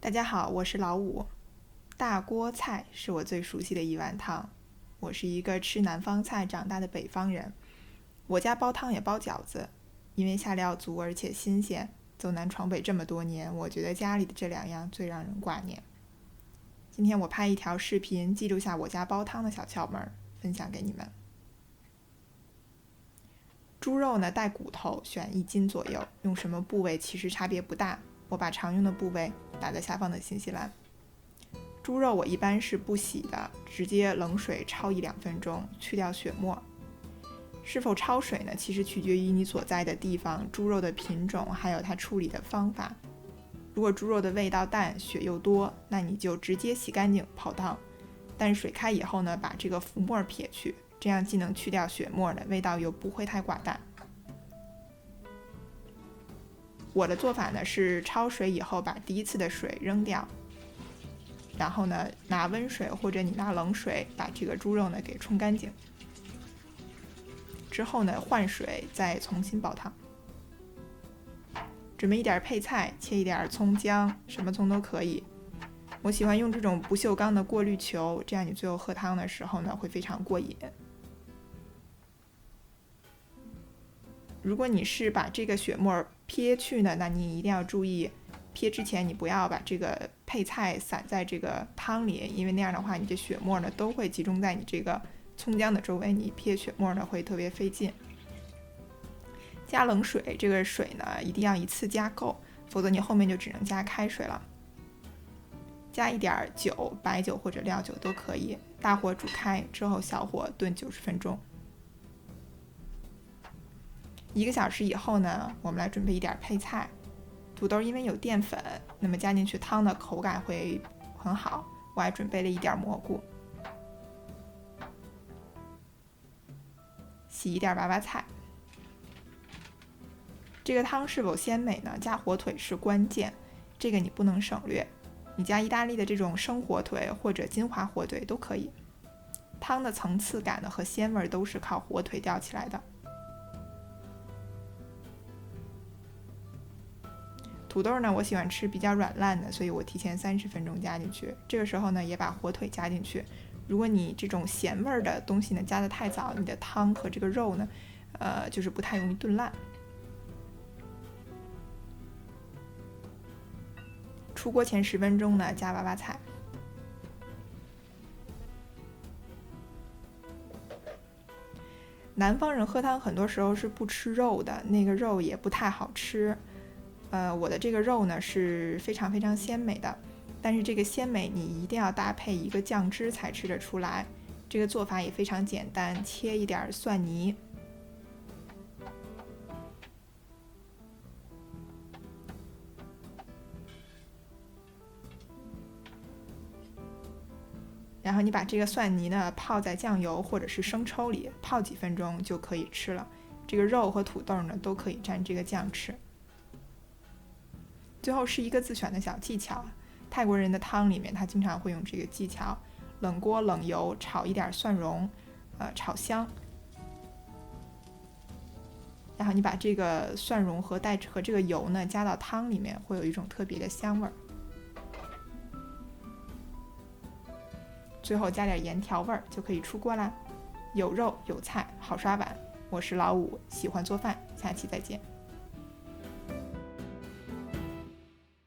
大家好，我是老五。大锅菜是我最熟悉的一碗汤。我是一个吃南方菜长大的北方人，我家煲汤也煲饺子，因为下料足而且新鲜。走南闯北这么多年，我觉得家里的这两样最让人挂念。今天我拍一条视频，记录下我家煲汤的小窍门，分享给你们。猪肉呢带骨头，选1斤左右，用什么部位其实差别不大，我把常用的部位打在下方的信息栏。猪肉我一般是不洗的，直接冷水焯1-2分钟，去掉血沫。是否焯水呢？其实取决于你所在的地方、猪肉的品种，还有它处理的方法。如果猪肉的味道淡、血又多，那你就直接洗干净泡汤。但水开以后呢，把这个浮沫撇去，这样既能去掉血沫的味道，又不会太寡淡。我的做法呢是焯水以后把第一次的水扔掉，然后呢拿温水或者你拿冷水把这个猪肉呢给冲干净，之后呢换水再重新煲汤。准备一点配菜，切一点葱姜，什么葱都可以。我喜欢用这种不锈钢的过滤球，这样你最后喝汤的时候呢会非常过瘾。如果你是把这个血沫撇去呢，那你一定要注意，撇之前你不要把这个配菜散在这个汤里，因为那样的话你这血沫呢都会集中在你这个葱姜的周围，你撇血沫呢会特别费劲。加冷水，这个水呢一定要一次加够，否则你后面就只能加开水了。加一点酒，白酒或者料酒都可以，大火煮开之后小火炖90分钟。1个小时以后呢，我们来准备一点配菜。土豆因为有淀粉，那么加进去汤的口感会很好。我还准备了一点蘑菇，洗一点娃娃菜。这个汤是否鲜美呢？加火腿是关键，这个你不能省略。你加意大利的这种生火腿或者金华火腿都可以。汤的层次感呢和鲜味都是靠火腿吊起来的。土豆呢，我喜欢吃比较软烂的，所以我提前30分钟加进去。这个时候呢，也把火腿加进去。如果你这种咸味的东西呢加得太早，你的汤和这个肉呢，就是不太容易炖烂。出锅前10分钟呢，加娃娃菜。南方人喝汤很多时候是不吃肉的，那个肉也不太好吃。我的这个肉呢是非常非常鲜美的，但是这个鲜美你一定要搭配一个酱汁才吃得出来。这个做法也非常简单，切一点蒜泥，然后你把这个蒜泥呢泡在酱油或者是生抽里，泡几分钟就可以吃了。这个肉和土豆呢都可以蘸这个酱吃。最后是一个自选的小技巧，泰国人的汤里面他经常会用这个技巧，冷锅冷油炒一点蒜蓉，炒香，然后你把这个蒜蓉和这个油呢加到汤里面，会有一种特别的香味儿。最后加点盐调味儿就可以出锅啦。有肉有菜，好刷碗。我是老五，喜欢做饭，下期再见。